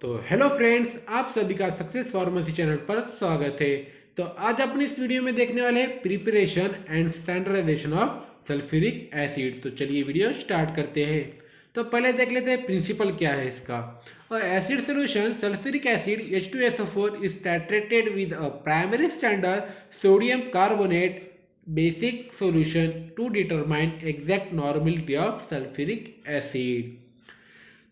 तो hello friends, आप सभी का सक्सेस फार्मेसी चैनल पर स्वागत है। तो आज अपनी इस वीडियो में देखने वाले हैं preparation and standardisation of sulphuric acid. तो चलिए वीडियो स्टार्ट करते हैं। तो पहले देख लेते हैं प्रिंसिपल क्या है इसका। और acid solution sulphuric acid H2SO4 is titrated with a primary standard sodium carbonate basic solution to determine exact normality of sulphuric acid.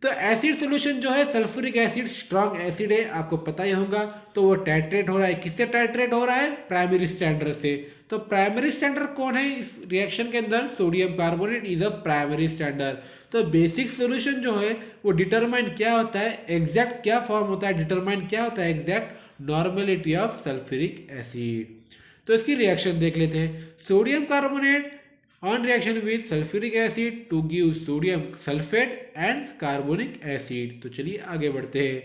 तो एसिड सॉल्यूशन जो है सल्फ्यूरिक एसिड स्ट्रॉन्ग एसिड है, आपको पता ही होगा। तो वो टाइट्रेट हो रहा है, किससे टाइट्रेट हो रहा है? प्राइमरी स्टैंडर्ड से। तो प्राइमरी स्टैंडर्ड कौन है इस रिएक्शन के अंदर? Sodium carbonate is a primary standard. तो बेसिक सॉल्यूशन जो है वो डिटरमाइन क्या होता है, एग्जैक्ट क्या फॉर्म होता है, डिटरमाइन क्या होता है, exact normality of sulphuric acid. तो इसकी रिएक्शन देख लेते हैं। Sodium carbonate on reaction with sulfuric acid to give sodium sulfate and carbonic acid। तो चलिए आगे बढ़ते हैं।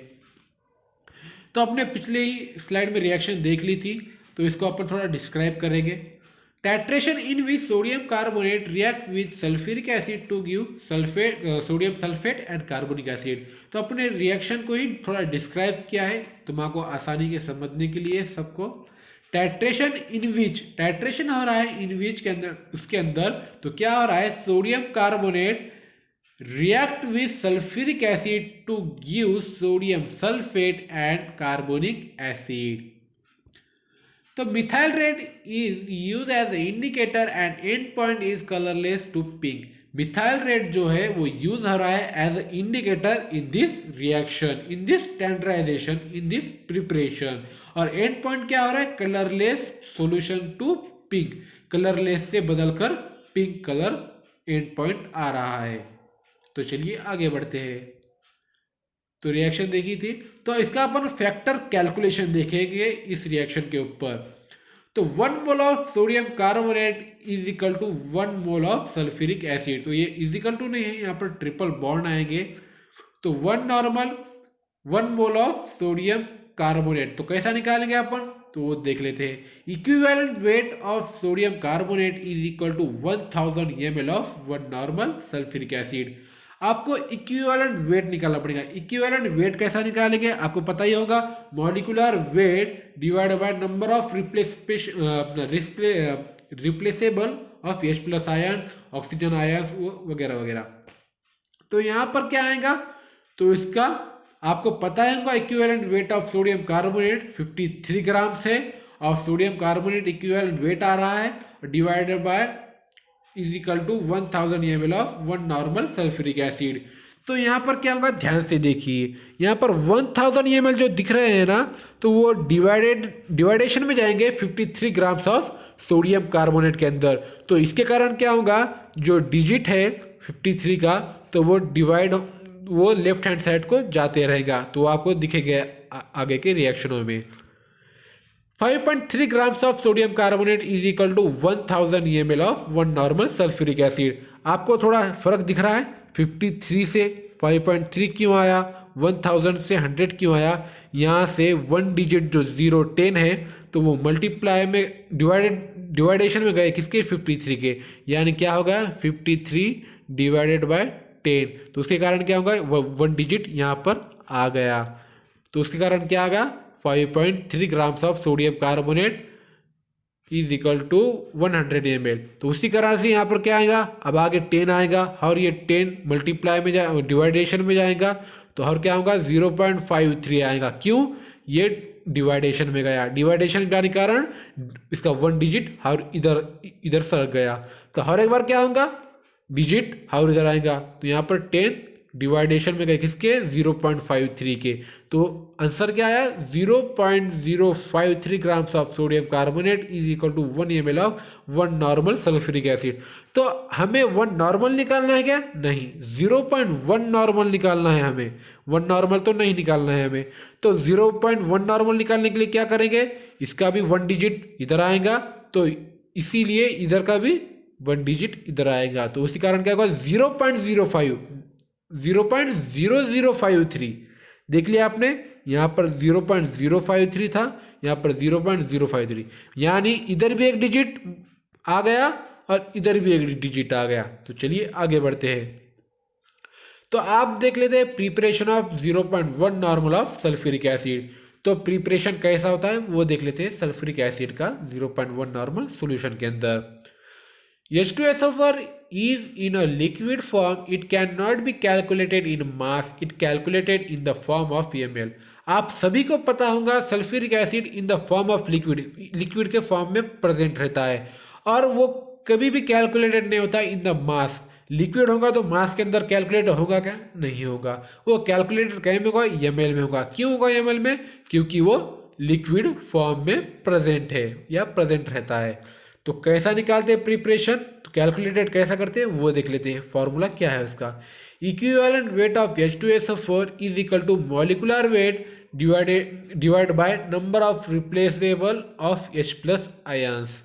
तो अपने पिछले ही स्लाइड में रिएक्शन देख ली थी, तो इसको अपन थोड़ा डिस्क्राइब करेंगे। Titration in which sodium carbonate react with sulphuric acid to give sulphate sodium sulphate and carbonic acid. तो अपने रिएक्शन को ही थोड़ा डिस्क्राइब किया है तुम्हारा आसानी के समझने के लिए सबको। टाइट्रेशन इन विच, टाइट्रेशन हो रहा है इन विच के अंदर, उसके अंदर तो क्या हो रहा है? Sodium carbonate react with sulfuric acid to give sodium sulfate and carbonic acid। तो methyl red is use as indicator and end point is colourless to pink. Methyl red जो है वो यूज हो रहा है as indicator in this reaction, in this standardisation, in this preparation. और end point क्या हो रहा है? Colourless solution to pink. Colourless से बदलकर पिंक कलर एंड पॉइंट आ रहा है। तो चलिए आगे बढ़ते हैं। तो रिएक्शन देखी थी, तो इसका अपन फैक्टर कैलकुलेशन देखेंगे इस रिएक्शन के ऊपर। तो 1 mole of sodium carbonate is equal to 1 mole of sulphuric acid. तो ये इज इक्वल टू नहीं है, यहाँ पर ट्रिपल बॉन्ड आएंगे। तो 1 normal 1 mole of sodium carbonate. तो कैसा निकालेंगे अपन? तो वो देख लेते हैं। Equivalent weight of sodium carbonate is equal to 1000 ml of 1 normal sulphuric acid. आपको इक्विवेलेंट वेट निकालना पड़ेगा। इक्विवेलेंट वेट कैसा निकालेंगे? आपको पता ही होगा, molecular weight divide by number of replaceable of H plus ion, oxygen ion वगैरह वगैरह। तो यहाँ पर क्या आएगा? तो इसका आपको पता होगा equivalent weight of sodium carbonate 53 gram है, और सोडियम कार्बोनेट इक्विवेलेंट वेट आ रहा है divided by is equal to 1000 ml of 1 normal sulphuric acid. तो यहाँ पर क्या होगा, ध्यान से देखिए। यहाँ पर 1000 ml जो दिख रहे हैं ना, तो वो डिवाइडेशन में जाएंगे 53 ग्राम्स ऑफ सोडियम कार्बोनेट के अंदर। तो इसके कारण क्या होगा, जो डिजिट है 53 का, तो वो लेफ्ट हैंड साइड को जाते रहेगा। तो आपको दिखेगा आगे के रिएक्शनों में। 5.3 grams of sodium carbonate is equal to 1000 ml of 1 normal sulphuric acid. आपको थोड़ा फर्क दिख रहा है, 53 से 5.3 क्यों आया, 1000 से 100 क्यों आया? यहाँ से 1 डिजिट जो 0 10 है, तो वो मल्टीप्लाई में डिवाइडेशन में गए किसके? 53 के। यानी क्या होगा? 53 डिवाइडेड बाय 10। तो उसके कारण क्या होगा, 1 डिजिट यहाँ पर आ गया। तो उसके कारण क्या आ गया? 5.3 grams of sodium carbonate is equal to 100 ml। तो उसी कारण से यहाँ पर क्या आएगा, अब आगे 10 आएगा, और ये 10 मल्टीप्लाई में डिवाइडेशन में जाएगा, तो और क्या होगा? 0.53 आएगा। क्यों? ये डिवाइडेशन में गया, डिवाइडेशन में जाने के कारण इसका 1 डिजिट और इधर सरक गया। तो हर एक बार क्या होगा, डिजिट और इधर आएगा। तो यहाँ पर 10 डिवाइडेशन में गए किसके? 0.53 के। तो आंसर क्या आया? 0.053 grams of sodium carbonate is equal to 1 ml of 1 normal sulphuric acid. तो हमें 1 नॉर्मल निकालना है क्या? नहीं, 0.1 नॉर्मल निकालना है हमें। 1 नॉर्मल तो नहीं निकालना है हमें। तो 0.1 नॉर्मल निकालने के लिए क्या करेंगे, इसका भी 1 डिजिट इधर आएगा, तो इसीलिए इधर का भी 1 डिजिट इधर आएगा। तो उसी कारण क्या होगा, 0.053 देख लिया आपने। यहाँ पर 0.053 था, यहाँ पर 0.053, यानी इधर भी एक डिजिट आ गया और इधर भी एक डिजिट आ गया। तो चलिए आगे बढ़ते हैं। तो आप देख लेते हैं preparation of 0.1 normal of sulphuric acid. तो प्रिपरेशन कैसा होता है वो देख लेते हैं सल्फ्यूरिक एसिड का 0.1 नॉर्मल सॉल्यूशन के अंदर। H2SO4 is in a liquid form. It cannot be calculated in mass. It calculated in the form of ml. आप सभी को पता होगा sulphuric acid in the form of liquid के फॉर्म में प्रेजेंट रहता है और वो कभी भी कैलकुलेटेड नहीं होता इन द मास। लिक्विड होगा तो मास के अंदर कैलकुलेट होगा क्या? नहीं होगा। वो कैलकुलेटेड कहीं में होगा? एमएल में होगा। क्यों होगा एमएल में? क्योंकि वो लिक्विड फॉर्म में प्रेजेंट है या प्रेजेंट रहता है। तो कैसा निकालते हैं प्रिपरेशन? तो कैलकुलेटेड कैसा करते हैं वो देख लेते हैं। फॉर्मूला क्या है उसका? Equivalent weight of H2SO4 is equal to molecular weight divide by number of replaceable of H plus ions.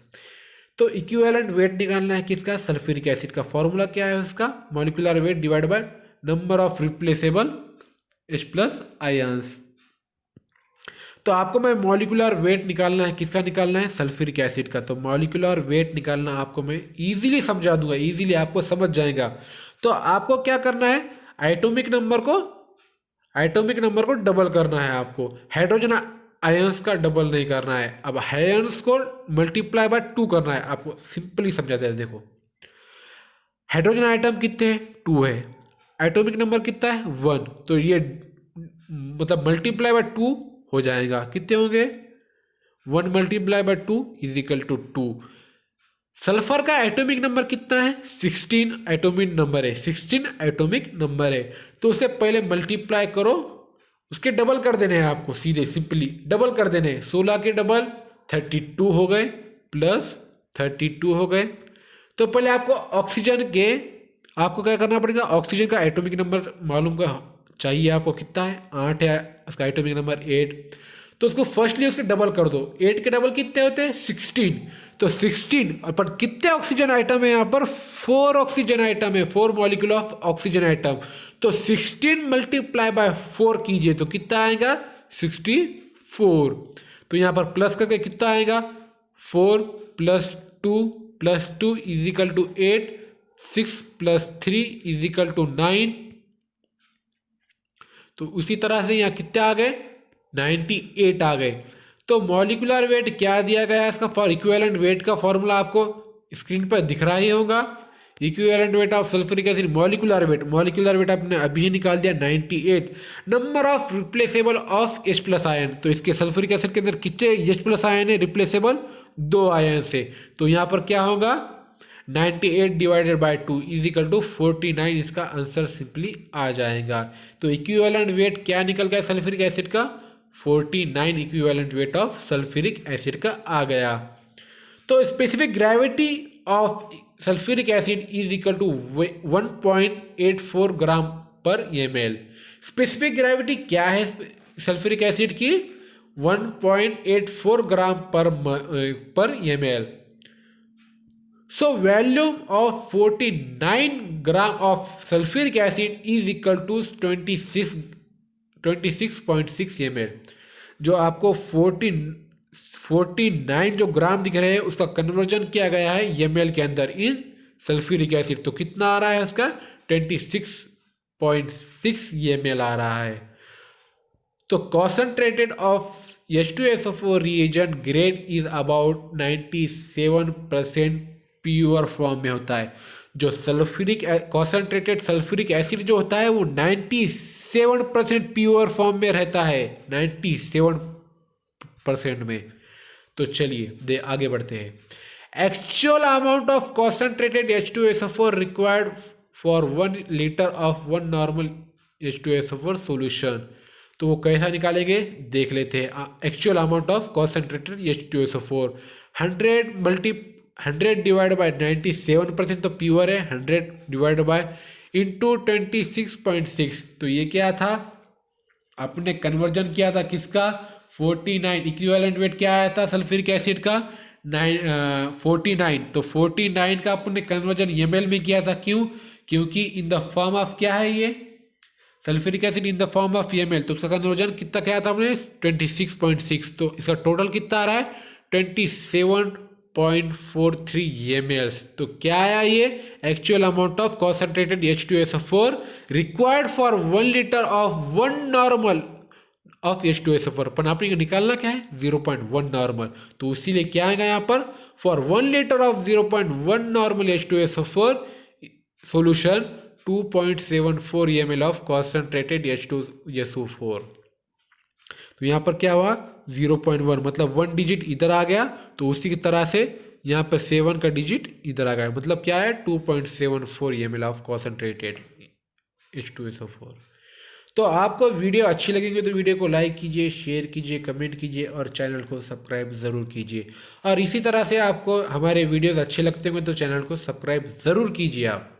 तो इक्विवेलेंट वेट निकालना है किसका? सल्फ्यूरिक एसिड का। फॉर्मूला क्या है उसका? Molecular weight divide by number of replaceable H plus ions. तो आपको मैं मॉलिकुलर वेट निकालना है किसका? निकालना है सल्फ्यूरिक एसिड का। तो मॉलिकुलर वेट निकालना आपको मैं इजीली समझा दूंगा, इजीली आपको समझ जाएगा। तो आपको क्या करना है? एटॉमिक नंबर को डबल करना है आपको। हाइड्रोजन आयंस का डबल नहीं करना है। अब आयंस को मल्टीप्लाई बाय 2 करना है। आपको सिंपली समझाते हैं। देखो हाइड्रोजन आइटम कितने हैं? 2 है। एटॉमिक नंबर कितना है? 1। तो ये मतलब मल्टीप्लाई बाय 2 हो जाएगा। कितने होंगे? 1 multiply by 2 is equal to 2। Sulphur का एटॉमिक नंबर कितना है? 16 एटॉमिक नंबर है। 16 एटॉमिक नंबर है। तो उसे पहले मल्टीप्लाई करो, उसके डबल कर देने हैं आपको। सीधे सिंपली डबल कर देने हैं। 16 के डबल 32 हो गए प्लस 32 हो गए। तो पहले आपको आपको क्या करना पड़ेगा? ऑक्सीजन का एटॉमिक नंबर मालूम का चाहिए आपको। कितना है? 8 है उसका एटॉमिक नंबर 8। तो उसको फर्स्टली उसके डबल कर दो। 8 के डबल कितने होते हैं? 16। तो 16 और पर कितने ऑक्सीजन आइटम है यहाँ पर? 4 ऑक्सीजन आइटम है। 4 मॉलिक्यूल ऑफ ऑक्सीजन आइटम। तो 16 मल्टीप्लाई बाय 4 कीजिए तो कितना आएगा? 64। तो यहाँ पर प्लस करके कितना आएगा? 4 plus 2 is equal to 8। 6 plus 3 is equal to 9। तो उसी तरह से यहाँ कितने आ गए? 98 आ गए। तो मॉलिकुलर वेट क्या दिया गया है इसका? फॉर इक्विवेलेंट वेट का फॉर्मूला आपको स्क्रीन पर दिख रहा ही होगा। Equivalent weight of sulphuric acid molecular weight आपने अभी निकाल दिया 98। Number of replaceable of H plus ion. तो इसके सल्फ्यूरिक एसिड के अंदर कितने H प्लस आयन है? रिप्लेसेबल 2 आयन से। तो यहाँ पर क्या होगा? 98 divided by 2 is equal to 49। इसका आंसर सिंपली आ जाएगा। तो इक्विवेलेंट वेट क्या निकल गया सल्फ्यूरिक एसिड का? 49 equivalent weight of sulphuric acid का आ गया। तो specific gravity of sulphuric acid is equal to 1.84 gram पर ml। स्पेसिफिक ग्रेविटी क्या है सल्फ्यूरिक एसिड की? 1.84 ग्राम पर ml। So volume of 49 gram of sulfuric acid is equal to 26.6 ml। जो आपको 49 जो ग्राम दिख रहे हैं उसका कन्वर्जन किया गया है ml के अंदर इन सल्फ्यूरिक एसिड। तो कितना आ रहा है उसका? 26.6 ml आ रहा है। तो concentrated of H2SO4 reagent grade is about 97% pure form में होता है। जो कॉन्सेंट्रेटेड सल्फ्यूरिक एसिड जो होता है वो 97% प्योर फॉर्म में रहता है। 97% में। तो चलिए आगे बढ़ते हैं। Actual amount of concentrated H2SO4 required for 1 litre of 1 normal H2SO4 solution. तो वो कैसा निकालेंगे देख लेते हैं। Actual amount of concentrated H2SO4 100 divide by 97% तो प्योर है। 100 डिवाइड बाय इंटू 26.6। तो ये क्या था? आपने कन्वर्जन किया था किसका? 49। इक्विवेलेंट वेट क्या आया था सल्फ्यूरिक एसिड का? 49। तो 49 का आपने कन्वर्जन ml में किया था। क्यों? क्योंकि इन द फॉर्म ऑफ क्या है ये? Sulphuric acid in the form of ml। तो उसका कन्वर्जन कितना किया था हमने? 26.6। तो इसका टोटल कितना आ रहा है? 27 0.43 ml। तो क्या आया ये? Actual amount of concentrated H2SO4 required for 1 litre of 1 normal of H2SO4। अपन आपने निकालना क्या है? 0.1 नॉर्मल। तो इसीलिए क्या आएगा यहाँ पर? For 1 litre of 0.1 normal H2SO4 solution 2.74 ml of concentrated H2SO4। तो यहाँ पर क्या हुआ? 0.1 मतलब 1 डिजिट इधर आ गया, तो उसी की तरह से यहाँ पर 7 का डिजिट इधर आ गया, मतलब क्या है? 2.74 ml ऑफ कॉन्सेंट्रेटेड H2SO4। तो आपको वीडियो अच्छी लगेगी तो वीडियो को लाइक कीजिए, शेयर कीजिए, कमेंट कीजिए और चैनल को सब्सक्राइब ज़रूर कीजिए। और इसी तरह से आपको हमारे वीडियोस अच्छे लगते होंगे तो चैनल को सब्सक्राइब ज़रूर कीजिए आप।